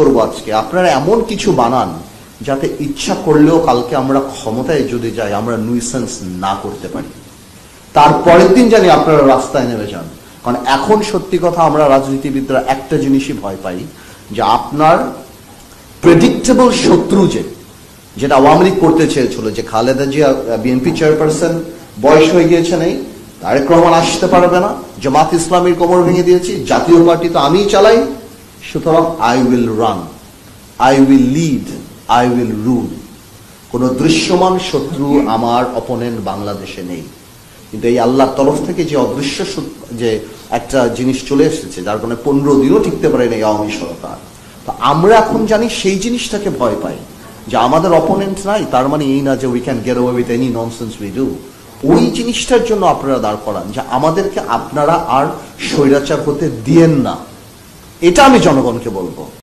করবো আজকে আপনারা এমন কিছু বানান যাতে ইচ্ছা করলেও কালকে আমরা ক্ষমতায় যদি যাই আমরা নুইসেন্স না করতে পারি, তারপরের দিন জানি আপনারা রাস্তায় নেমে যান। কারণ এখন সত্যি কথা আমরা রাজনীতিবিদরা একটা জিনিসই ভয় পাই, যে আপনার প্রেডিক্টেবল শত্রু যেটা আওয়ামী লীগ করতে চেয়েছিল, যে খালেদা জিয়া বিএনপি চেয়ারপারসন বয়স হয়ে গিয়েছে, নেই, তারেক রহমান আসতে পারবে না, জামাত ইসলামীর কোমর ভেঙে দিয়েছি, জাতীয় পার্টি তো আমিই চালাই, সুতরাং I will run, I will lead, I will rule. কোন দৃশ্যমান শত্রু আমার অপোনেন্ট বাংলাদেশে নেই। কিন্তু এই আল্লাহর তরফ থেকে যে অদৃশ্য যে একটা জিনিস চলে এসেছে, যার কারণে 15 দিনও টিকতে পারে না এই আওয়ামী সরকার, তো আমরা এখন জানি সেই জিনিসটাকে ভয় পাই, যে আমাদের অপোনেন্ট নাই, তার মানে এই না যে we can get away with any nonsense we do. ওই জিনিসটার জন্য আপনারা দাঁড় করান, যে আমাদেরকে আপনারা আর স্বৈরাচার হতে দিয়েন না, এটা আমি জনগণকে বলবো।